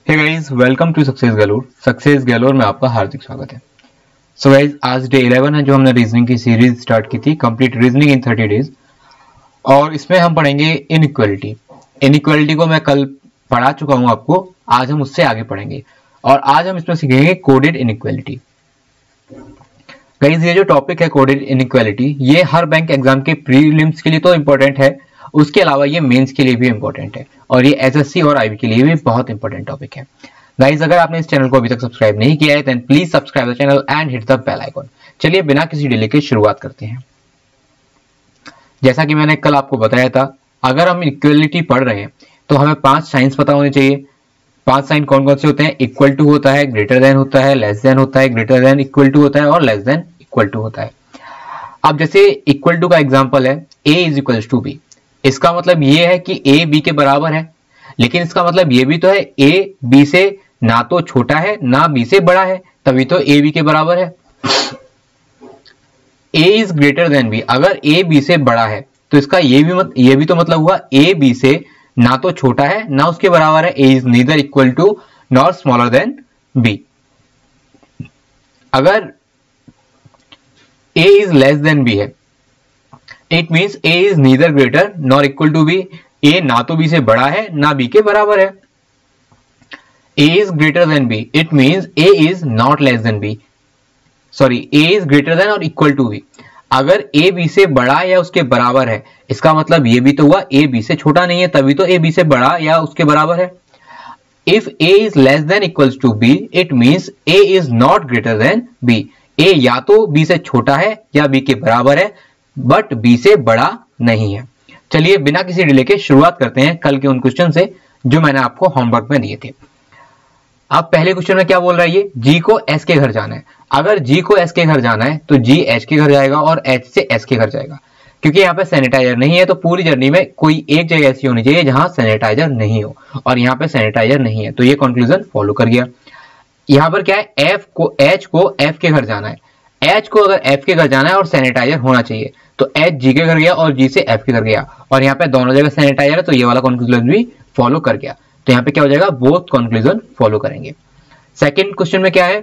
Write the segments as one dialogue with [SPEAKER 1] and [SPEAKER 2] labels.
[SPEAKER 1] Hey guys, welcome to success galore. Success galore में आपका हार्दिक स्वागत है। सो गाइस, आज डे 11 है जो हमने रीजनिंग की सीरीज स्टार्ट की थी, कंप्लीट रीजनिंग इन 30 डेज। और इसमें हम पढ़ेंगे इनइक्वालिटी। इनइक्वालिटी को मैं कल पढ़ा चुका हूं आपको, आज हम उससे आगे पढ़ेंगे और आज हम इसमें सीखेंगे कोडेड इनइक्वालिटी। गाइस, ये जो टॉपिक है कोडेड इनइक्वालिटी, ये हर बैंक एग्जाम के प्रीलिम्स के लिए तो इंपॉर्टेंट है, उसके अलावा ये मेंस के लिए भी इंपॉर्टेंट है और ये एसएससी और आईबी के लिए भी बहुत इंपॉर्टेंट टॉपिक है। गाइस, अगर आपने इस चैनल को अभी तक सब्सक्राइब नहीं किया है then please subscribe the channel and hit the bell icon. चलिए बिना किसी डिले के शुरुआत करते हैं। जैसा कि मैंने कल आपको बताया था, अगर हम इक्वलिटी पढ़ रहे हैं तो हमें 5 साइंस पता होने चाहिए। 5 साइन कौन कौन से होते हैं? इक्वल टू होता है, ग्रेटर देन होता है, लेस देन होता है, ग्रेटर देन इक्वल टू होता है और लेस देन इक्वल टू होता है। अब जैसे इक्वल टू का एग्जांपल है a is equals to b. इसका मतलब ये है कि a b के बराबर है, लेकिन इसका मतलब ये भी तो है a b से ना तो छोटा है ना b से बड़ा है, तभी तो a b के बराबर है। a is greater than b, अगर a b से बड़ा है तो इसका ये भी तो मतलब हुआ a b से ना तो छोटा है ना उसके बराबर है। a is neither equal to nor smaller than b। अगर a is less than b है, it means a is neither greater nor equal to b। a ना तो b से बड़ा है ना b के बराबर है। a is greater than b, it means a is not less than b। Sorry, a is greater than और इक्वल टू b। अगर a b से बड़ा या उसके बराबर है, इसका मतलब ये भी तो हुआ a b से छोटा नहीं है, तभी तो a b से बड़ा या उसके बराबर है। If a is less than equals to b, it means a is not greater than b। a या तो b से छोटा है या b के बराबर है, बट b से बड़ा नहीं है। चलिए बिना किसी डिले के शुरुआत करते हैं कल के उन क्वेश्चन से जो मैंने आपको होमवर्क में दिए थे। अब पहले क्वेश्चन में क्या बोल रहा है ये? g को s के घर जाना है। अगर g को s के घर जाना है तो g h के घर जाएगा और h से s के घर जाएगा। क्योंकि यहाँ पे सैनिटाइजर नहीं है तो पूरी जर्नी में कोई एक जगह ऐसी होनी चाहिए जहां सैनिटाइजर नहीं हो, और यहाँ पे सैनिटाइजर नहीं है तो ये कंक्लूजन फॉलो कर गया। यहाँ पर क्या है? h को f के घर जाना है। h को अगर f के घर जाना है और सैनिटाइजर होना चाहिए तो h g के घर गया और g से f के घर गया, और यहाँ पे दोनों जगह सैनिटाइजर है तो ये वाला कंक्लूजन भी फॉलो कर गया। तो यहाँ पे क्या हो जाएगा? बोथ कंक्लूजन फॉलो करेंगे। सेकंड क्वेश्चन में क्या है?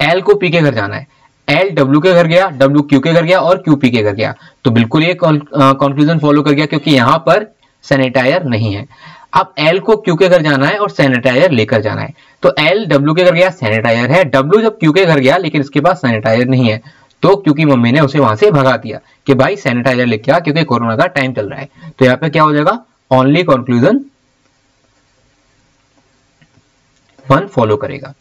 [SPEAKER 1] l को p के घर जाना है। l w के घर गया, w q के घर गया और q p के घर गया, तो बिल्कुल ये कंक्लूजन फॉलो कर गया क्योंकि यहाँ पर सैनिटाइजर नहीं है। अब l को q के घर जाना है और सैनिटाइजर लेकर जाना है, तो l w के घर गया, सैनिटाइजर है। w जब q के घर गया लेकिन इसके पास सैनिटाइजर नहीं है, तो क्योंकि मम्मी ने उसे वहां से भगा दिया कि भाई सैनिटाइजर लेके आ क्योंकि कोरोना का टाइम चल रहा है, तो यहाँ पे क्या हो जाएगा? ओनली कंक्लूजन 1 फॉलो करेगा।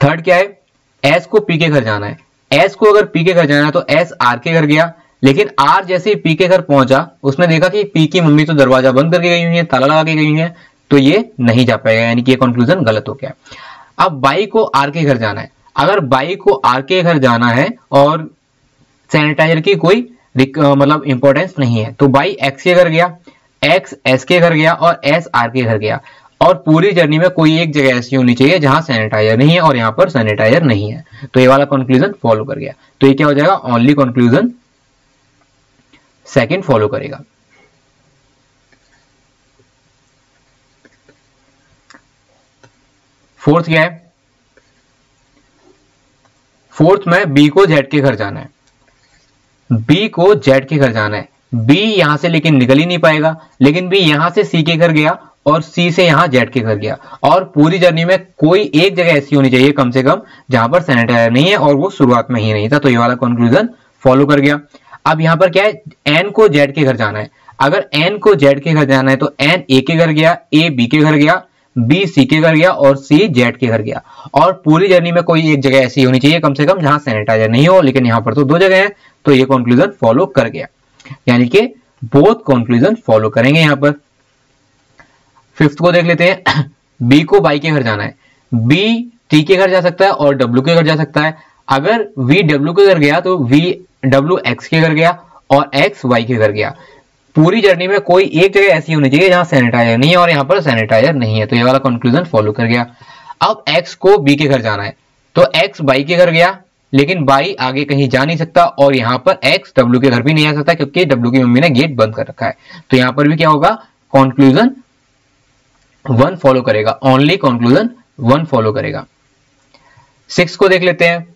[SPEAKER 1] थर्ड क्या है? s को p के घर जाना है। s को अगर p के घर जाना है तो s r के घर गया, लेकिन r जैसे ही p के घर पहुंचा उसने देखा कि p की मम्मी तो दरवाजा बंद करके गई हुई है, ताला लगा के गई हुई है, तो ये नहीं जा पाएगा, यानी कि ये कंक्लूजन गलत हो गया। अब बाई को r के घर जाना है। अगर बाई को r के घर जाना है और सैनिटाइजर की कोई मतलब इंपॉर्टेंस नहीं है, तो बाई x के घर गया, x s के घर गया और s r के घर गया, और पूरी जर्नी में कोई एक जगह ऐसी होनी चाहिए जहां सैनिटाइजर नहीं है, और यहाँ पर सैनिटाइजर नहीं है, तो ये वाला कंक्लूजन फॉलो कर गया। तो ये क्या हो जाएगा? ओनली कंक्लूजन 2 फॉलो करेगा। फोर्थ क्या है? फोर्थ में b को z के घर जाना है। b को z के घर जाना है। b यहां से लेकिन निकल ही नहीं पाएगा, लेकिन b यहां से c के घर गया और c से यहां z के घर गया, और पूरी जर्नी में कोई एक जगह ऐसी होनी चाहिए कम से कम जहां पर सैनिटाइजर नहीं है, और वो शुरुआत में ही नहीं था, तो ये वाला कंक्लूजन फॉलो कर गया। अब यहां पर क्या है? n को z के घर जाना है। अगर n को z के घर जाना है तो n a के घर गया, a b के घर गया, b c के घर गया और c z के घर गया, और पूरी जर्नी में कोई एक जगह ऐसी होनी चाहिए कम से कम जहां सैनिटाइजर नहीं हो, लेकिन यहाँ पर तो 2 जगह है, तो ये कंक्लूजन फॉलो कर गया, यानी कि बोथ कंक्लूजन फॉलो करेंगे। यहाँ पर फिफ्थ को देख लेते हैं। b को y के घर जाना है। b t के घर जा सकता है और w के घर जा सकता है। अगर v w के घर गया तो v w x के घर गया और x y के घर गया। पूरी जर्नी में कोई एक जगह ऐसी होनी चाहिए जहां सैनिटाइजर नहीं है, और यहाँ पर सैनिटाइजर नहीं है, तो ये वाला कंक्लूजन फॉलो कर गया। अब x को b के घर जाना है, तो x y के घर गया, लेकिन y आगे कहीं जा नहीं सकता, और यहाँ पर x w के घर भी नहीं जा सकता क्योंकि w की मम्मी ने गेट बंद कर रखा है, तो यहाँ पर भी क्या होगा? कंक्लूजन वन फॉलो करेगा, ओनली कंक्लूजन वन फॉलो करेगा। 6 को देख लेते हैं।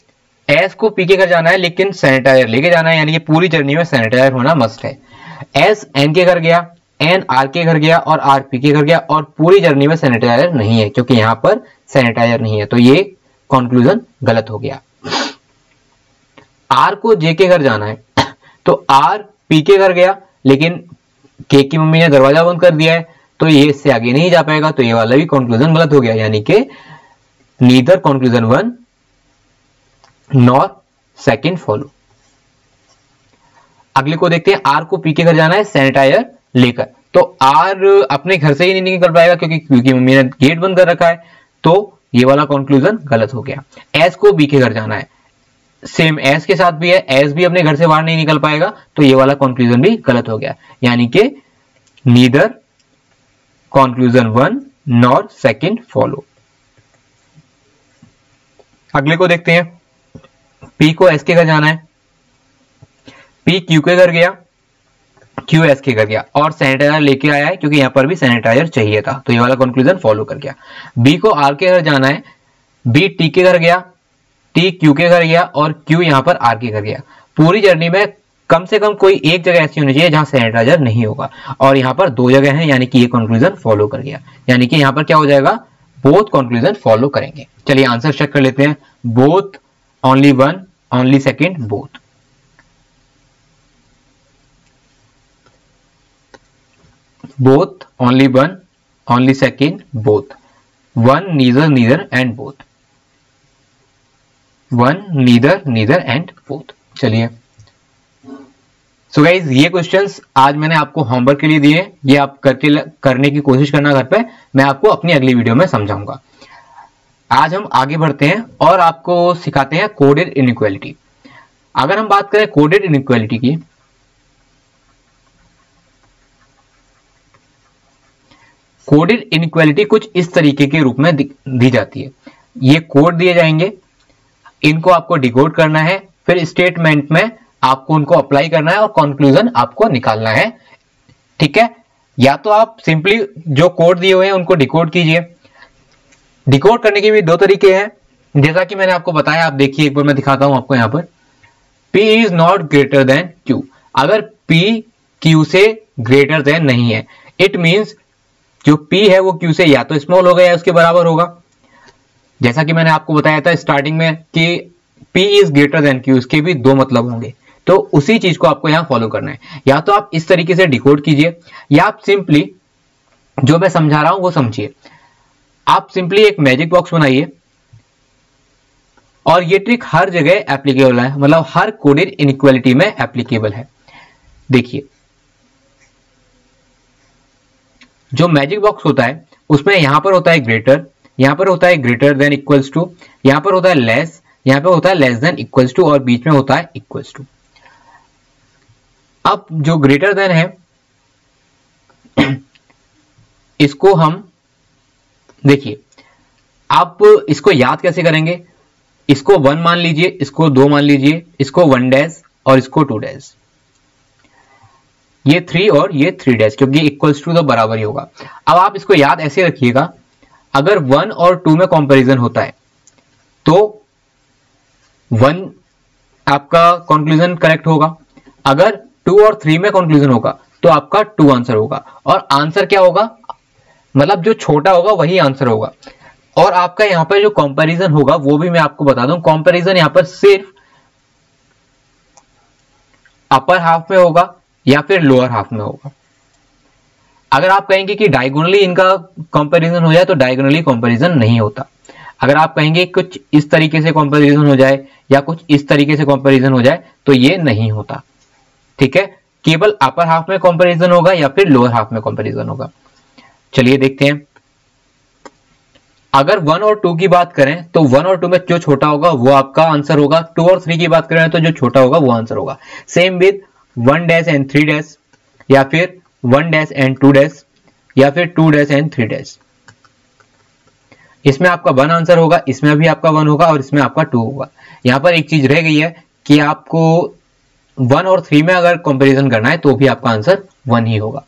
[SPEAKER 1] एस को पी के घर जाना है लेकिन सैनिटाइजर लेके जाना है, यानी कि पूरी जर्नी में सैनिटाइजर होना मस्ट है। एस एन के घर गया, एन आर के घर गया और आर पी के घर गया और पूरी जर्नी में सैनिटाइजर नहीं है क्योंकि यहां पर सैनिटाइजर नहीं है, तो ये कंक्लूजन गलत हो गया। आर को जे के घर जाना है तो आर पी के घर गया लेकिन के की मम्मी ने दरवाजा बंद कर दिया है तो ये इससे आगे नहीं जा पाएगा, तो ये वाला भी कंक्लूजन गलत हो गया, यानी कि neither conclusion one nor second follow. अगले को देखते हैं। आर को पी के घर जाना है सैनिटाइजर लेकर, तो आर अपने घर से ही नहीं निकल पाएगा क्योंकि मम्मी ने गेट बंद कर रखा है, तो ये वाला कंक्लूजन गलत हो गया। एस को बी के घर जाना है, सेम एस के साथ भी है, एस भी अपने घर से बाहर नहीं निकल पाएगा, तो ये वाला कंक्लूजन भी गलत हो गया, यानी कि neither conclusion one nor second follow. अगले को देखते हैं। पी को एस के घर जाना है, पी क्यू के घर गया, क्यू एस के घर गया और सैनिटाइजर लेके आया है क्योंकि यहां पर भी सैनिटाइजर चाहिए था, तो ये वाला कंक्लूजन फॉलो कर गया। बी को आर के घर जाना है, बी टी के घर गया, टी क्यू के घर गया और क्यू यहां पर आर के घर गया। पूरी जर्नी में कम से कम कोई एक जगह ऐसी होनी चाहिए जहां सैनिटाइजर नहीं होगा और यहां पर 2 जगह हैं, यानी कि ये कंक्लूजन फॉलो कर गया, यानी कि यहां पर क्या हो जाएगा, बोथ कंक्लूजन फॉलो करेंगे। चलिए आंसर चेक कर लेते हैं। Both, only one, only second, both. Both, only one, only second, both. One, neither, neither and both. One, neither, neither and both. चलिए सो गाइज, ये क्वेश्चंस आज मैंने आपको होमवर्क के लिए दिए, ये आप करने की कोशिश करना घर पे, मैं आपको अपनी अगली वीडियो में समझाऊंगा। आज हम आगे बढ़ते हैं और आपको सिखाते हैं कोडेड इनइक्वालिटी। अगर हम बात करें कोडेड इनइक्वालिटी की, कोडेड इनइक्वालिटी कुछ इस तरीके के रूप में दी जाती है। ये कोड दिए जाएंगे, इनको आपको डिकोड करना है, फिर स्टेटमेंट में आपको उनको अप्लाई करना है और कंक्लूजन आपको निकालना है। ठीक है, या तो आप सिंपली जो कोड दिए हुए हैं उनको डिकोड कीजिए। डिकोड करने के भी 2 तरीके हैं, जैसा कि मैंने आपको बताया। आप देखिए, एक बार मैं दिखाता हूं आपको। यहां पर P is not greater then Q, अगर P Q से ग्रेटर देन नहीं है, इट मींस जो P है वो Q से या तो स्मॉल होगा या उसके बराबर होगा। जैसा कि मैंने आपको बताया था स्टार्टिंग में कि P is greater than Q, इसके भी 2 मतलब होंगे, तो उसी चीज को आपको यहां फॉलो करना है। या तो आप इस तरीके से डिकोड कीजिए या आप सिंपली जो मैं समझा रहा हूं वो समझिए। आप सिंपली एक मैजिक बॉक्स बनाइए और ये ट्रिक हर जगह एप्लीकेबल है, मतलब हर कोडेड इनइक्वालिटी में एप्लीकेबल है। देखिए, जो मैजिक बॉक्स होता है उसमें यहां पर होता है ग्रेटर, यहां पर होता है ग्रेटर देन इक्वल्स टू, यहां पर होता है लेस, यहां पे होता है लेस देन इक्वल्स टू और बीच में होता है इक्वल्स टू। अब जो ग्रेटर देन है इसको हम देखिए, आप इसको याद कैसे करेंगे। इसको 1 मान लीजिए, इसको 2 मान लीजिए, इसको 1 डैश और इसको 2 डैश, ये 3 और ये 3 डैश, क्योंकि इक्वल्स टू तो बराबर ही होगा। अब आप इसको याद ऐसे रखिएगा, अगर 1 और 2 में कंपैरिजन होता है तो 1 आपका कंक्लूजन करेक्ट होगा, अगर 2 और 3 में कंक्लूजन होगा तो आपका 2 आंसर होगा। और आंसर क्या होगा, मतलब जो छोटा होगा वही आंसर होगा। और आपका यहां पर जो कंपैरिजन होगा वो भी मैं आपको बता दूं, कंपैरिजन यहां पर सिर्फ अपर हाफ में होगा या फिर लोअर हाफ में होगा। अगर आप कहेंगे कि डायगोनली इनका कंपैरिजन हो जाए तो डायगोनली कंपैरिजन नहीं होता। अगर आप कहेंगे कुछ इस तरीके से कंपैरिजन हो जाए या कुछ इस तरीके से कंपैरिजन हो जाए तो ये नहीं होता। ठीक है, केवल अपर हाफ में कंपैरिजन होगा या फिर लोअर हाफ में कंपैरिजन होगा। चलिए देखते हैं। अगर 1 और 2 की बात करें तो 1 और 2 में जो छोटा होगा वो आपका आंसर होगा। 2 और 3 की बात करें तो जो छोटा होगा वो आंसर होगा। Same with 1 dash and 3 dash, या फिर 1 डैश एंड 2 डैश, या फिर 2 डैश एंड 3 डैश। इसमें आपका 1 आंसर होगा, इसमें भी आपका 1 होगा और इसमें आपका 2 होगा। यहां पर एक चीज रह गई है कि आपको 1 और 3 में अगर कंपैरिजन करना है तो भी आपका आंसर 1 ही होगा।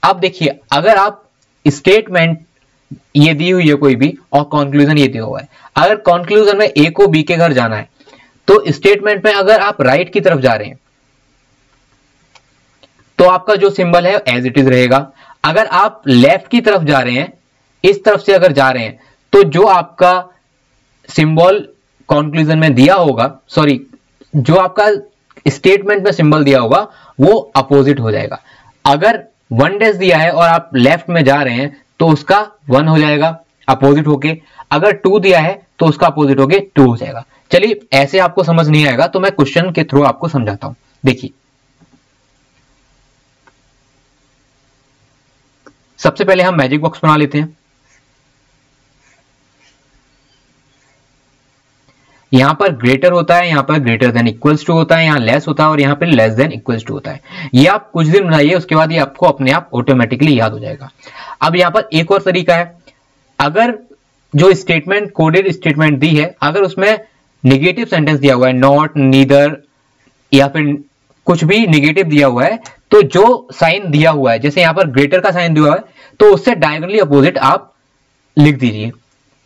[SPEAKER 1] अब देखिए, अगर आप स्टेटमेंट ये दी हुई है कोई भी और कंक्लूजन ये दिया हुआ है, अगर कंक्लूजन में ए को बी के घर जाना है तो स्टेटमेंट में अगर आप राइट की तरफ जा रहे हैं तो आपका जो सिंबल है एज इट इज रहेगा, अगर आप लेफ्ट की तरफ जा रहे हैं, इस तरफ से अगर जा रहे हैं, तो जो आपका सिंबल कंक्लूजन में दिया होगा, सॉरी जो आपका स्टेटमेंट में सिंबल दिया होगा वो अपोजिट हो जाएगा। अगर 1 डैश दिया है और आप लेफ्ट में जा रहे हैं तो उसका 1 हो जाएगा अपोजिट होके, अगर 2 दिया है तो उसका अपोजिट होके 2 हो जाएगा। चलिए ऐसे आपको समझ नहीं आएगा तो मैं क्वेश्चन के थ्रू आपको समझाता हूं। देखिए सबसे पहले हम मैजिक बॉक्स बना लेते हैं। यहां पर ग्रेटर होता है, यहां पर ग्रेटर देन इक्वल्स टू होता है, यहां लेस होता है और यहां पर लेस देन इक्वल्स टू होता है। ये आप कुछ दिन बनाइए, उसके बाद ये आपको अपने आप ऑटोमेटिकली याद हो जाएगा। अब यहां पर एक और तरीका है, अगर जो स्टेटमेंट कोडेड स्टेटमेंट दी है, अगर उसमें नेगेटिव सेंटेंस दिया हुआ है, नॉट, नीदर या फिर कुछ भी नेगेटिव दिया हुआ है, तो जो साइन दिया हुआ है, जैसे यहां पर ग्रेटर का साइन दिया हुआ है तो उससे डायगोनली अपोजिट आप लिख दीजिए।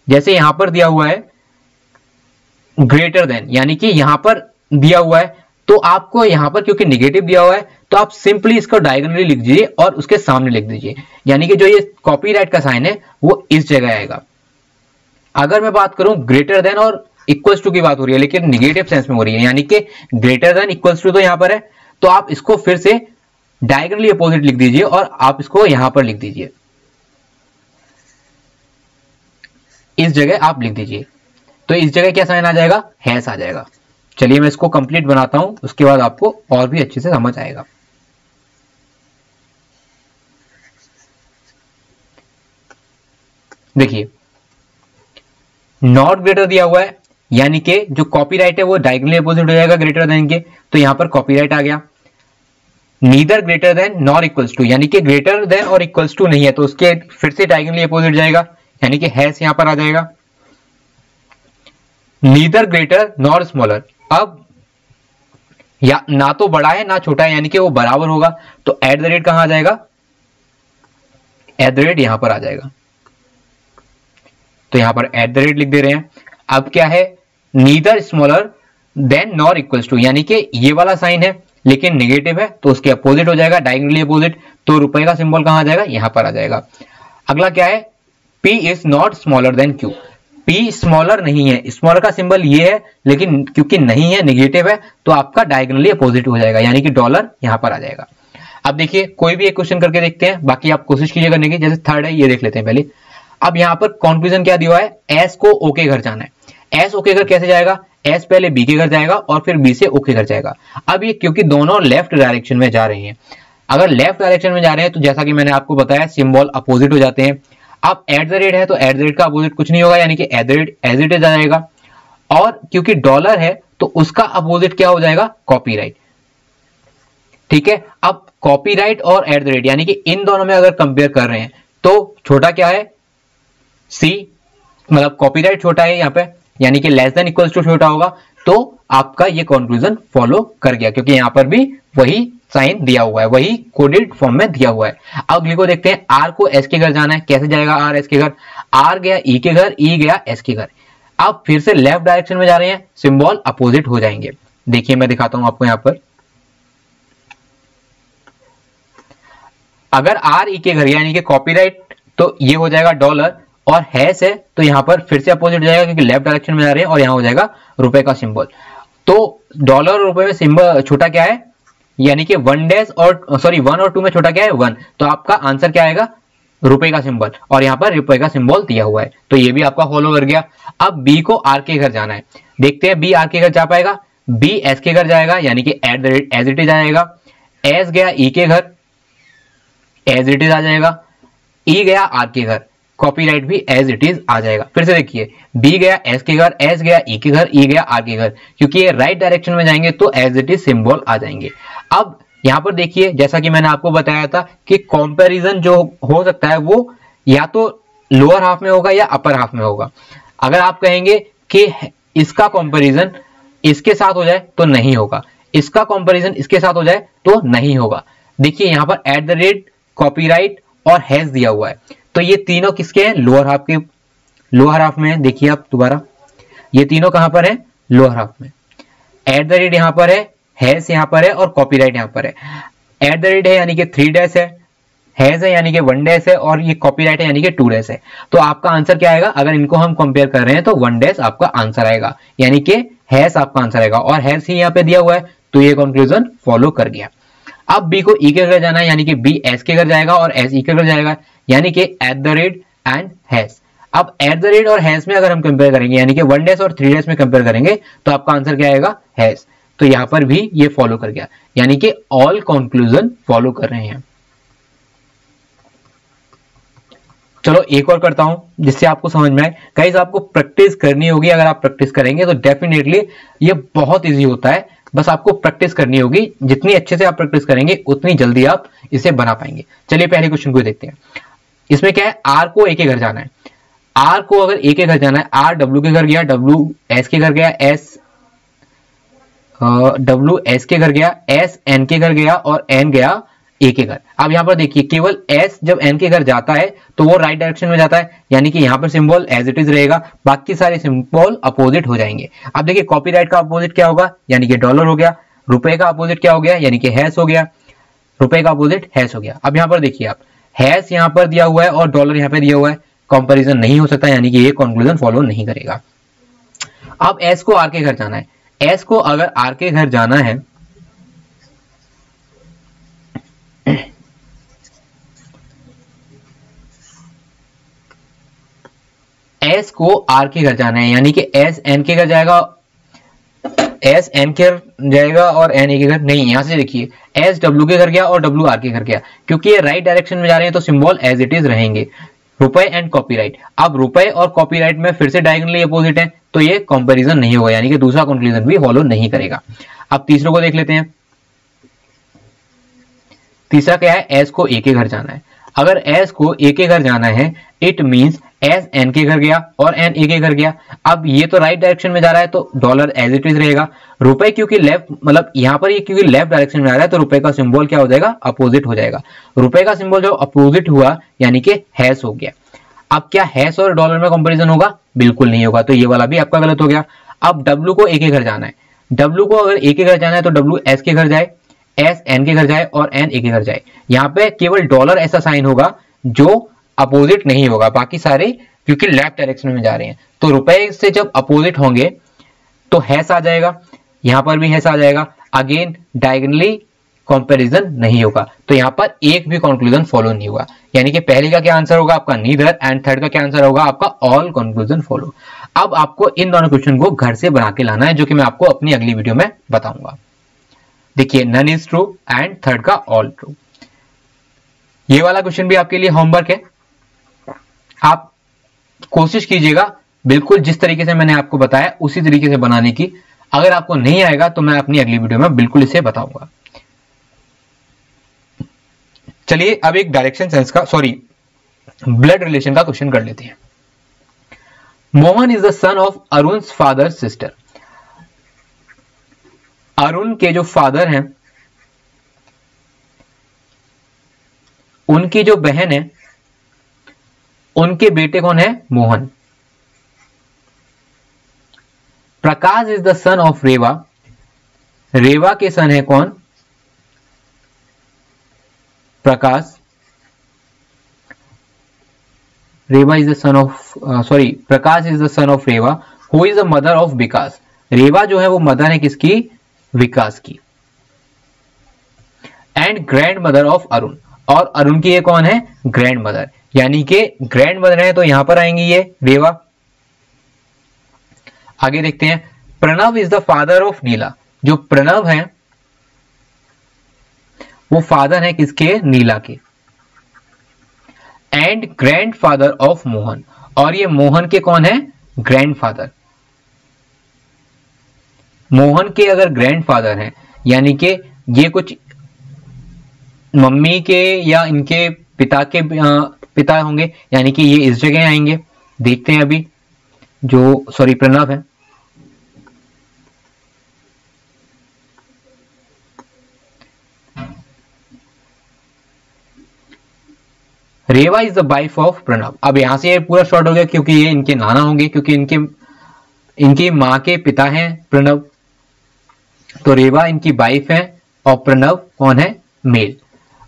[SPEAKER 1] जैसे यहां पर दिया हुआ है ग्रेटर देन, यानी कि यहां पर दिया हुआ है तो आपको यहां पर क्योंकि नेगेटिव दिया हुआ है तो आप सिंपली इसको डायगोनली लिख दीजिए और उसके सामने लिख दीजिए, यानी कि जो ये कॉपीराइट का साइन है वो इस जगह आएगा। अगर मैं बात करूं ग्रेटर देन और इक्वल्स टू की बात हो रही है लेकिन नेगेटिव सेंस में हो रही है, यानी कि ग्रेटर देन इक्वल्स टू तो यहां पर है, तो आप इसको फिर से डायगोनली अपोजिट लिख दीजिए और आप इसको यहां पर लिख दीजिए, इस जगह आप लिख दीजिए, तो इस जगह क्या साइन आ जाएगा, हैश आ जाएगा। चलिए मैं इसको कंप्लीट बनाता हूं, उसके बाद आपको और भी अच्छे से समझ आएगा। देखिए नॉट ग्रेटर दिया हुआ है, यानी कि जो कॉपीराइट है वो डायगोनली अपोजिट हो जाएगा ग्रेटर देन के, तो यहां पर कॉपीराइट आ गया। Neither greater than nor equals to, यानी कि ग्रेटर देन और इक्वल्स टू नहीं है तो उसके फिर से डायगोनली अपोजिट जाएगा, यानी कि हैश यहां पर आ जाएगा। नीदर ग्रेटर नॉर स्मॉलर, अब या ना तो बड़ा है ना छोटा है, यानी कि वो बराबर होगा, तो एट द रेट कहां आ जाएगा, एट द रेट यहां पर आ जाएगा, तो यहां पर एट द रेट लिख दे रहे हैं। अब क्या है, neither smaller than nor equals to, यानी कि ये वाला साइन है लेकिन नेगेटिव है तो उसके अपोजिट हो जाएगा, डायगोनली अपोजिट, तो रुपए का सिंबल कहां आ जाएगा, यहां पर आ जाएगा। अगला क्या है, P is not smaller than Q, P smaller नहीं है, स्मॉलर का सिंबल ये है लेकिन क्योंकि नहीं है नेगेटिव है तो आपका डायगोनली अपोजिट हो जाएगा, यानी कि डॉलर यहां पर आ जाएगा। अब देखिए कोई भी एक क्वेश्चन करके देखते हैं, बाकी आप कोशिश कीजिए करने की। जैसे थर्ड है, ये देख लेते हैं पहले। अब यहां पर कंक्लूजन क्या दिया है, एस को ओ के घर जाना है। एस ओ के घर कैसे जाएगा, एस पहले बी के घर जाएगा और फिर बी से ओ के घर जाएगा। अब ये क्योंकि दोनों लेफ्ट डायरेक्शन में जा रहे हैं, अगर लेफ्ट डायरेक्शन में जा रहे हैं तो जैसा कि मैंने आपको बताया सिंबल अपोजिट हो जाते हैं। अब एट द रेट है तो एट द रेट का अपोजिट कुछ नहीं होगा, यानी कि at the rate as it is आ जाएगा, और क्योंकि डॉलर है तो उसका अपोजिट क्या हो जाएगा, कॉपीराइट। ठीक है, अब कॉपीराइट और एट द रेट यानी कि इन दोनों में अगर कंपेयर कर रहे हैं तो छोटा क्या है, सी, मतलब कॉपीराइट छोटा है यहाँ पे, यानी कि लेस देन इक्वल्स टू छोटा होगा, तो आपका ये कंक्लूजन फॉलो कर गया क्योंकि यहां पर भी वही साइन दिया हुआ है, वही कोडेड फॉर्म में दिया हुआ है। अब अगले को देखते हैं, आर को एस के घर जाना है, कैसे जाएगा आर एस के घर, आर गया ई के घर, ई गया एस के घर। अब फिर से लेफ्ट डायरेक्शन में जा रहे हैं, सिंबल अपोजिट हो जाएंगे। देखिए मैं दिखाता हूं आपको यहां पर, अगर आर ई के घर यानी कि कॉपीराइट तो ये हो जाएगा डॉलर, और हैश है तो यहां पर फिर से अपोजिट हो जाएगा क्योंकि लेफ्ट डायरेक्शन में जा रहे हैं, और यहां हो जाएगा रुपए का सिंबल। तो डॉलर और रुपए में सिंबल छोटा क्या है, यानी कि 1 डैश और सॉरी 1 और 2 में छोटा क्या है, 1, तो आपका आंसर क्या आएगा, रुपए का सिंबल, और यहाँ पर रुपए का सिंबल दिया हुआ है, तो ये भी आपका फॉलो कर गया। अब बी को आर के घर जाना है, देखते हैं बी आर के घर जा पाएगा, बी एस के घर जाएगा यानी कि at the rate as it is आएगा, एस गया ई के घर एज इट इज आ जाएगा, ई गया आर के घर, कॉपीराइट भी एज इट इज आ जाएगा। फिर से देखिए, बी गया एस के घर, एस गया ई के घर, ई गया आर के घर, क्योंकि ये राइट डायरेक्शन में जाएंगे तो एज इट इज सिंबल आ जाएंगे। अब यहां पर देखिए, जैसा कि मैंने आपको बताया था कि कंपैरिजन जो हो सकता है वो या तो लोअर हाफ में होगा या अपर हाफ में होगा। अगर आप कहेंगे कि इसका कंपैरिजन इसके साथ हो जाए तो नहीं होगा, इसका कंपैरिजन इसके साथ हो जाए तो नहीं होगा। देखिए यहां पर एट द रेट, कॉपीराइट और हैश दिया हुआ है, तो ये तीनों किसके हैं? लोअर हाफ के, लोअर हाफ में है। देखिए आप दोबारा, ये तीनों कहां पर है? लोअर हाफ में। एट द रेट यहां पर है, हैश यहां पर है और कॉपीराइट यहां पर है। एट द रेट है यानी कि 3 डैश है, हैज है यानी कि 1 डैश है और ये कॉपीराइट है यानी कि 2 डैश है। तो आपका आंसर क्या आएगा? अगर इनको हम कंपेयर कर रहे हैं तो 1 डैश आपका आंसर आएगा, यानी कि हैज आपका आंसर आएगा और हैज ही यहां पे दिया हुआ है, तो ये कंक्लूजन फॉलो कर गया। अब बी को ई के घर जाना है, यानी कि बी एस के घर जाएगा और एस ई के घर जाएगा, यानी कि at the rate and has. अब एट द रेट और हैज में अगर हम कंपेयर करेंगे, यानी कि 1 डैश और 3 डैश में कंपेयर करेंगे, तो आपका आंसर क्या आएगा? हैज। तो यहां पर भी ये फॉलो कर गया, यानी कि ऑल कंक्लूजन फॉलो कर रहे हैं। चलो एक और करता हूं जिससे आपको समझ में आए। गाइस आपको प्रैक्टिस करनी होगी, अगर आप प्रैक्टिस करेंगे तो डेफिनेटली ये बहुत इजी होता है। बस आपको प्रैक्टिस करनी होगी, जितनी अच्छे से आप प्रैक्टिस करेंगे उतनी जल्दी आप इसे बना पाएंगे। चलिए पहले क्वेश्चन को देखते हैं। इसमें क्या है? आर को ए के घर जाना है। आर को अगर ए के घर जाना है, आर डब्ल्यू के घर गया, डब्ल्यू एस के घर गया, एस डब्ल्यू एस के घर गया, एस एन के घर गया और एन गया ए के घर। अब यहां पर देखिए, केवल एस जब एन के घर जाता है तो वो राइट डायरेक्शन में जाता है, यानी कि यहां पर सिंबल एज इट इज रहेगा, बाकी सारे सिंबल अपोजिट हो जाएंगे। अब देखिए कॉपीराइट का अपोजिट क्या होगा? यानी कि डॉलर हो गया। रुपए का अपोजिट क्या हो गया? यानी कि हैश हो गया। रुपए का अपोजिट हैश हो गया। अब यहां पर देखिए आप, हैश यहां पर दिया हुआ है और डॉलर यहां पर दिया हुआ है, कंपैरिजन नहीं हो सकता, यानी कि ये कंक्लूजन फॉलो नहीं करेगा। अब एस को आर के घर जाना है। एस को अगर आर के घर जाना है, एस को आर के घर जाना है, यानी कि एस एन के घर जाएगा, एस एन के घर जाएगा और एन ए के घर नहीं। यहां से देखिए, एस डब्ल्यू के घर गया और डब्ल्यू आर के घर गया, क्योंकि ये राइट डायरेक्शन में जा रहे हैं तो सिंबल एज इट इज रहेंगे। रुपए एंड कॉपीराइट, अब रुपए और कॉपीराइट में फिर से डायगोनली अपोजिट है, तो ये कंपैरिजन नहीं होगा, यानी कि दूसरा कंक्लूजन भी फॉलो नहीं करेगा। अब तीसरे को देख लेते हैं। तीसरा क्या है? एस को ए के घर जाना है। अगर एस को ए के घर जाना है, इट मींस एस एन के घर गया और एन ए के घर गया। अब ये तो राइट डायरेक्शन में जा रहा है तो डॉलर एज इट इज रहेगा। रुपए क्योंकि लेफ्ट, मतलब यहां पर ये क्योंकि लेफ्ट डायरेक्शन में आ रहा है तो रुपए का सिंबल क्या हो जाएगा? अपोजिट हो जाएगा। रुपए का सिंबल जो अपोजिट हुआ यानी कि हैश हो गया। अब क्या हैश और डॉलर में कंपैरिजन होगा? बिल्कुल नहीं होगा, तो ये वाला भी आपका गलत हो गया। अब डब्ल्यू को ए के घर जाना है। डब्ल्यू को अगर ए के घर जाना है तो डब्ल्यू एस के घर जाए, एस एन के घर जाए और एन ए के घर जाए। यहां पे केवल डॉलर ऐसा साइन होगा जो अपोजिट नहीं होगा, बाकी सारे क्योंकि लेफ्ट डायरेक्शन में जा रहे हैं। तो रुपए से जब अपोजिट होंगे तो हैश आ जाएगा, यहां पर भी हैश आ जाएगा। अगेन डायगोनली कंपैरिजन नहीं होगा, तो यहां पर एक भी कंक्लूजन फॉलो नहीं होगा, यानी कि पहले का क्या आंसर होगा आपका? नीदर, एंड थर्ड का क्या आंसर होगा आपका? All conclusion follow. अब आपको इन दोनों क्वेश्चन को घर से बना के लाना है, जो कि मैं आपको अपनी अगली वीडियो में बताऊंगा। देखिए, none is true and third का ऑल ट्रू। ये वाला क्वेश्चन भी आपके लिए होमवर्क है, आप कोशिश कीजिएगा बिल्कुल जिस तरीके से मैंने आपको बताया उसी तरीके से बनाने की। अगर आपको नहीं आएगा तो मैं अपनी अगली वीडियो में बिल्कुल इसे बताऊंगा। चलिए अब एक डायरेक्शन सेंस का, सॉरी, ब्लड रिलेशन का क्वेश्चन कर लेते हैं। Mohan is the son of Arun father sister. Arun के जो फादर हैं, उनकी जो बहन है, उनके बेटे कौन है? Mohan. Prakash is the son of Reva. Reva के सन है कौन? Prakash. Reva is the son of, sorry, Prakash is the son of Reva, who is the mother of Vikas. Reva जो है वो मदर है किसकी? विकास की। And grandmother of Arun, और अरुण की ये कौन है? ग्रैंड मदर, यानी कि ग्रैंड मदर है तो यहां पर आएंगी ये रेवा। आगे देखते हैं। Pranav is the father of Neela. जो प्रणव है वो फादर है किसके? नीला के। And grandfather of Mohan, और ये मोहन के कौन है? Grand father. मोहन के अगर ग्रैंड फादर हैं, यानी कि ये कुछ मम्मी के या इनके पिता के पिता होंगे, यानी कि ये इस जगह आएंगे। देखते हैं अभी, जो सॉरी प्रणव है, Reva is the wife of Pranav. अब यहां से ये पूरा शॉर्ट हो गया क्योंकि ये इनके नाना होंगे, क्योंकि इनकी माँ के पिता हैं प्रणव, तो रेवा इनकी वाइफ है और प्रणव कौन है, मेल।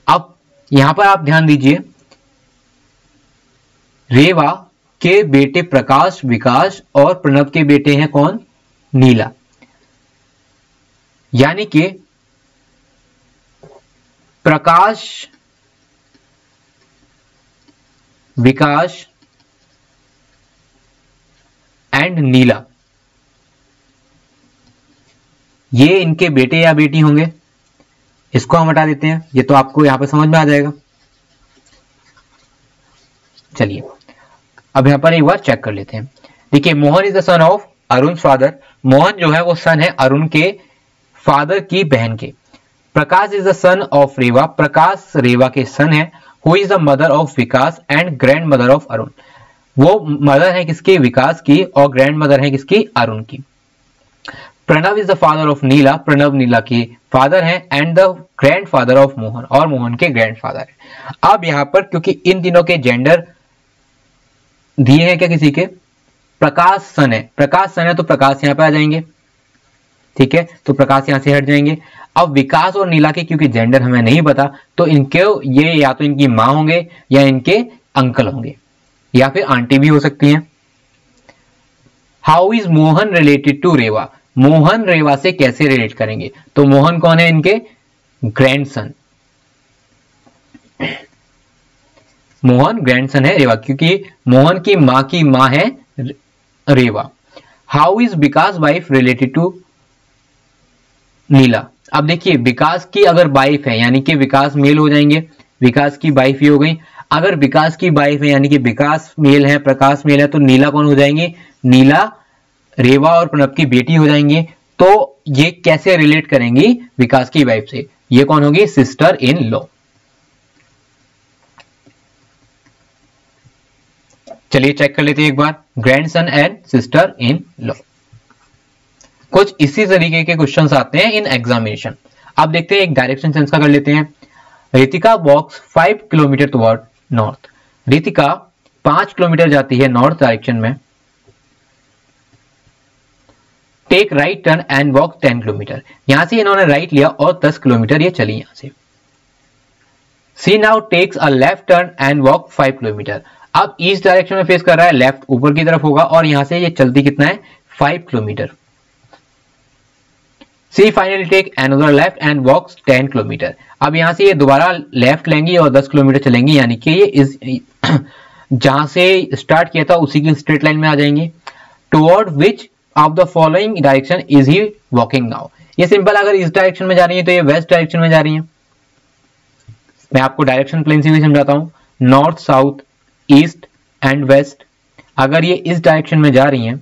[SPEAKER 1] अब यहां पर आप ध्यान दीजिए, रेवा के बेटे प्रकाश, विकास और प्रणव के बेटे हैं कौन, नीला। यानी कि प्रकाश, विकास एंड नीला, ये इनके बेटे या बेटी होंगे। इसको हम हटा देते हैं, ये तो आपको यहां पर समझ में आ जाएगा। चलिए अब यहां पर एक बार चेक कर लेते हैं। देखिए, Mohan is the son of Arun father. Mohan जो है वो सन है अरुण के फादर की बहन के। प्रकाश इज द सन ऑफ रेवा। प्रकाश रेवा के सन है। Who is the mother of Vikas and grandmother of Arun. वो मदर है किसकी, विकास की, और ग्रैंड मदर है किसकी, अरुण की। Pranav is the father of Neela. Pranav Neela के फादर हैं and the grandfather of Mohan, और मोहन के ग्रैंड फादर है। अब यहां पर क्योंकि इन तीनों के जेंडर दिए हैं, क्या किसी के, प्रकाश सन है, प्रकाश सन है तो प्रकाश यहां पे आ जाएंगे, ठीक है, तो प्रकाश यहां से हट जाएंगे। अब विकास और नीला के क्योंकि जेंडर हमें नहीं पता, तो इनके ये या तो इनकी मां होंगे या इनके अंकल होंगे या फिर आंटी भी हो सकती हैं। How is Mohan related to Reva. Mohan Reva से कैसे रिलेट करेंगे, तो मोहन कौन है, इनके ग्रैंडसन। मोहन ग्रैंडसन है रेवा, क्योंकि मोहन की मां है Reva. How is Vikas wife related to Neela. अब देखिए, विकास की अगर वाइफ है यानी कि विकास मेल हो जाएंगे, विकास की वाइफ ही हो गई। अगर विकास की वाइफ है यानी कि विकास मेल है, प्रकाश मेल है, तो नीला कौन हो जाएंगे, नीला रेवा और प्रणव की बेटी हो जाएंगे। तो ये कैसे रिलेट करेंगी विकास की वाइफ से, ये कौन होगी, सिस्टर इन लॉ। चलिए चेक कर लेते हैं एक बार, grandson and sister in law. कुछ इसी तरीके के क्वेश्चंस आते हैं इन एग्जामिनेशन। अब देखते हैं एक डायरेक्शन सेंस का कर लेते हैं। Ritika walks 5 kilometre toward north. Ritika 5 kilometre जाती है नॉर्थ डायरेक्शन में। Take right turn and walk 10 kilometre. यहां से इन्होंने राइट लिया और 10 किलोमीटर ये चली यहां से। See now takes a left turn and walk 5 kilometre. अब ईस्ट डायरेक्शन में फेस कर रहा है, लेफ्ट ऊपर की तरफ होगा और यहां से ये चलती कितना है, 5 kilometre. She finally take another left and walks 10 kilometre. अब यहां से ये दोबारा लेफ्ट लेंगी और 10 किलोमीटर चलेंगी, यानी कि ये इस जहां से स्टार्ट किया था उसी की स्ट्रेट लाइन में आ जाएंगे। Toward which of the following direction is he walking now. ये सिंपल, अगर इस डायरेक्शन में जा रही है तो ये वेस्ट डायरेक्शन में जा रही है। मैं आपको डायरेक्शन प्लेन से भी समझाता हूं, north, south, east and west. अगर ये इस डायरेक्शन में जा रही हैं,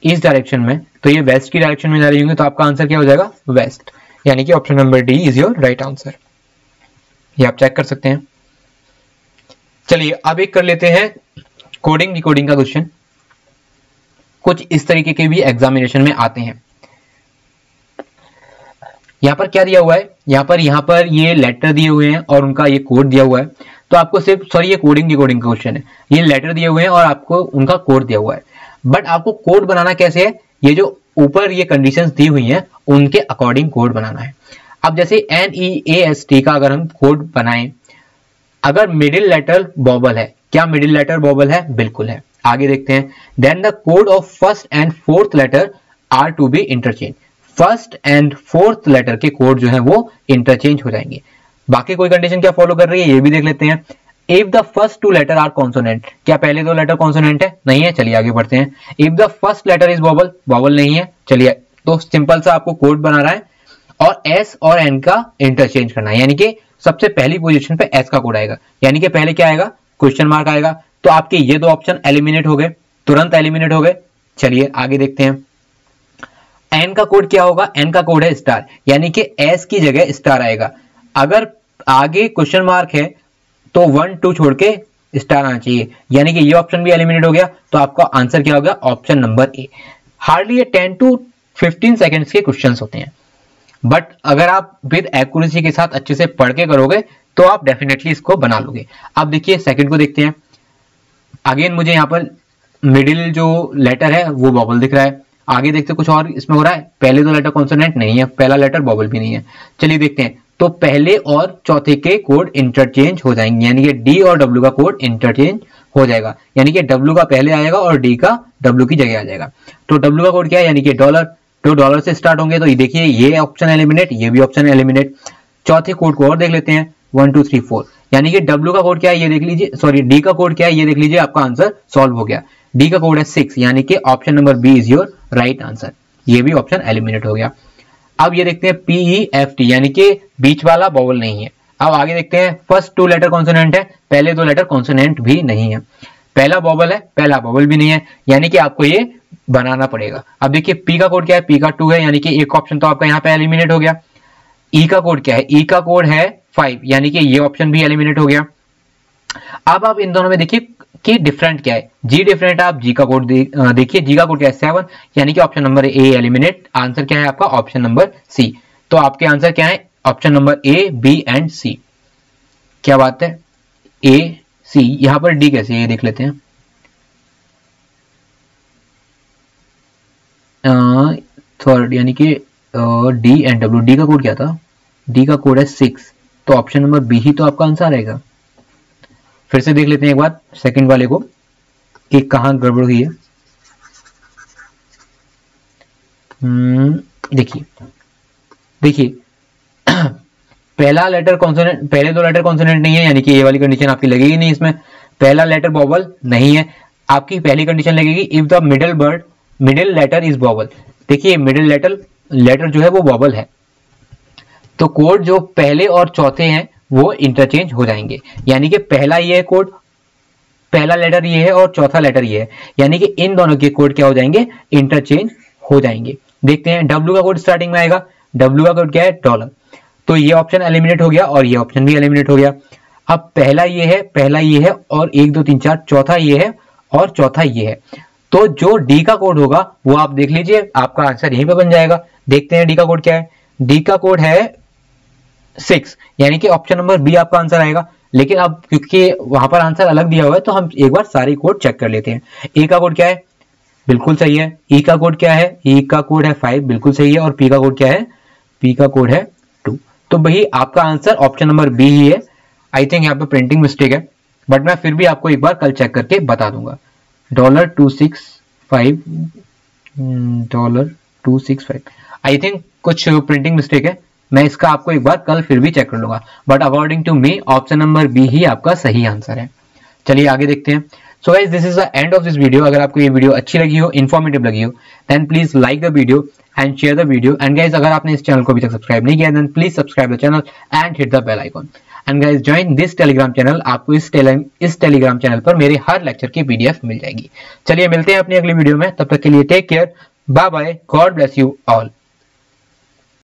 [SPEAKER 1] इस डायरेक्शन में, तो ये वेस्ट की डायरेक्शन में जा रही होंगी, तो आपका आंसर क्या हो जाएगा, वेस्ट। यानी कि option number D is your right answer. ये आप चेक कर सकते हैं। चलिए अब एक कर लेते हैं कोडिंग डिकोडिंग का क्वेश्चन। कुछ इस तरीके के भी एग्जामिनेशन में आते हैं। यहां पर क्या दिया हुआ है, यहां पर ये लेटर दिए हुए हैं और उनका ये कोड दिया हुआ है। तो आपको सिर्फ, सॉरी ये कोडिंग डिकोडिंग का क्वेश्चन है, ये लेटर दिए हुए हैं और आपको उनका कोड दिया हुआ है। बट आपको कोड बनाना कैसे है, ये जो ऊपर ये कंडीशंस दी हुई हैं उनके अकॉर्डिंग कोड बनाना है। अब जैसे NEAST का अगर हम कोड बनाएं, अगर मिडिल लेटर बॉबल है, क्या मिडिल लेटर बॉबल है, बिल्कुल है। आगे देखते हैं, then the code of first and fourth letter are to be interchange. First and fourth letter के कोड जो है वो इंटरचेंज हो जाएंगे। बाकी कोई कंडीशन क्या फॉलो कर रही है ये भी देख लेते हैं। If the first 2 letter are consonant, क्या पहले 2 लेटर कॉन्सोनेंट है, नहीं है, चलिए आगे बढ़ते हैं। If the first letter is vowel, vowel नहीं है, चलिए तो सिंपल सा आपको कोड बना रहा है और एस और एन का इंटरचेंज करना है, यानी कि सबसे पहली पोजीशन पे एस का कोड आएगा, यानी कि पहले क्या आएगा, क्वेश्चन मार्क आएगा। तो आपके ये 2 ऑप्शन एलिमिनेट हो गए, तुरंत एलिमिनेट हो गए। चलिए आगे देखते हैं, एन का कोड क्या होगा, एन का कोड है स्टार, यानी कि एस की जगह स्टार आएगा। अगर आगे क्वेश्चन मार्क है तो 1 2 छोड़ के स्टार आना चाहिए, यानी कि ये ऑप्शन भी एलिमिनेट हो गया। तो आपका आंसर क्या होगा, ऑप्शन नंबर ए। हार्डली ये 10 to 15 सेकेंड्स के क्वेश्चंस होते हैं, बट अगर आप विद एक्यूरेसी के साथ अच्छे से पढ़ के करोगे तो आप डेफिनेटली इसको बना लोगे। अब देखिए सेकंड को देखते हैं। अगेन मुझे यहाँ पर मिडिल जो लेटर है वो बॉबल दिख रहा है। आगे देखते कुछ और इसमें हो रहा है। पहले दो लेटर कॉन्सोनेंट नहीं है, पहला लेटर बॉबल भी नहीं है। चलिए देखते हैं। तो पहले और चौथे के कोड इंटरचेंज हो जाएंगे, यानी कि डी और डब्ल्यू का कोड इंटरचेंज हो जाएगा, यानी कि डब्ल्यू का पहले आएगा और डी का डब्ल्यू की जगह आ जाएगा। तो डब्ल्यू का कोड क्या है, यानी कि डॉलर। तो डॉलर से स्टार्ट होंगे, तो ये देखिए ये ऑप्शन एलिमिनेट, ये भी ऑप्शन एलिमिनेट। चौथे कोड को और देख लेते हैं, 1 2 3 4, यानी कि डब्ल्यू का कोड क्या है ये देख लीजिए, सॉरी डी का कोड क्या है ये देख लीजिए, आपका आंसर सॉल्व हो गया। डी का कोड है 6, यानी कि option number B is your right answer. ये भी ऑप्शन एलिमिनेट हो गया। अब ये देखते हैं PEFT, यानी कि बीच वाला बॉबल नहीं है। अब आगे देखते हैं, फर्स्ट 2 लेटर कॉन्सोनेंट है, पहले 2 लेटर कॉन्सोनेंट भी नहीं है। पहला बॉबल है, पहला बॉबल भी नहीं है, यानी कि आपको ये बनाना पड़ेगा। अब देखिए P का कोड क्या है, P का 2 है, यानी कि एक ऑप्शन तो आपका यहाँ पे एलिमिनेट हो गया। E का कोड क्या है, E का कोड है 5, यानी कि ये ऑप्शन भी एलिमिनेट हो गया। अब आप इन दोनों में देखिए कि डिफरेंट क्या है। G डिफरेंट है, आप G का कोड देखिए, G का कोड क्या है 7, यानी कि ऑप्शन नंबर ए एलिमिनेट। आंसर क्या है आपका, ऑप्शन नंबर सी। तो आपके आंसर क्या है, option number A, B and C. क्या बात है, ए सी। यहां पर डी कैसे है ये देख लेते हैं। थर्ड, यानी कि डी एंड डब्ल्यू। डी का कोड क्या था, डी का कोड है 6, तो ऑप्शन नंबर बी ही तो आपका आंसर रहेगा। फिर से देख लेते हैं एक बार सेकंड वाले को कि कहां गड़बड़ हुई है। देखिए देखिए पहला लेटर कॉन्सोनेंट, पहले 2 लेटर कॉन्सोनेंट नहीं है, यानी कि ये वाली कंडीशन आपकी लगेगी नहीं इसमें। पहला लेटर बॉबल नहीं है, आपकी पहली कंडीशन लगेगी if the middle letter is vowel. देखिए मिडिल लेटर जो है वो बॉबल है, तो कोड जो पहले और चौथे हैं वो इंटरचेंज हो जाएंगे, यानी कि पहला ये है कोड, पहला लेटर ये है और चौथा लेटर ये है, यानी कि इन दोनों के कोड क्या हो जाएंगे, इंटरचेंज हो जाएंगे। देखते हैं डब्ल्यू का कोड स्टार्टिंग में आएगा, डब्ल्यू का कोड क्या है, डॉलर। तो ये ऑप्शन एलिमिनेट हो गया और ये ऑप्शन भी एलिमिनेट हो गया। अब पहला ये है और 1 2 3 4, चौथा ये है और चौथा ये है। तो जो डी का कोड होगा वो आप देख लीजिए, आपका आंसर यहीं पे बन जाएगा। देखते हैं डी का कोड क्या है, डी का कोड है 6, यानी कि ऑप्शन नंबर बी आपका आंसर आएगा। लेकिन अब क्योंकि वहां पर आंसर अलग दिया हुआ है तो हम एक बार सारे कोड चेक कर लेते हैं। ए का कोड क्या है, बिल्कुल सही है। ई का कोड क्या है, ई का कोड है 5, बिल्कुल सही है। और पी का कोड क्या है, पी का कोड है 2। तो भाई आपका आंसर ऑप्शन नंबर बी ही है। आई थिंक यहाँ पे प्रिंटिंग मिस्टेक है, बट मैं फिर भी आपको एक बार कल चेक करके बता दूंगा। $265 आई थिंक कुछ प्रिंटिंग मिस्टेक है, मैं इसका आपको एक बार कल फिर भी चेक कर लूंगा, but according to me option number B ही आपका सही आंसर है। चलिए आगे देखते हैं। So guys this is the end of this video. अगर आपको ये वीडियो अच्छी लगी हो, इन्फॉर्मेटिव लगी हो, then please like the video and share the video. And guys अगर आपने इस चैनल को अभी तक सब्सक्राइब नहीं किया, then please subscribe the channel and hit the bell icon. And guys join this Telegram channel. आपको इस टेलीग्राम चैनल पर मेरे हर लेक्चर की PDF मिल जाएगी। चलिए मिलते हैं अपनी अगली वीडियो में, तब तक के लिए take care, bye bye, God bless you all.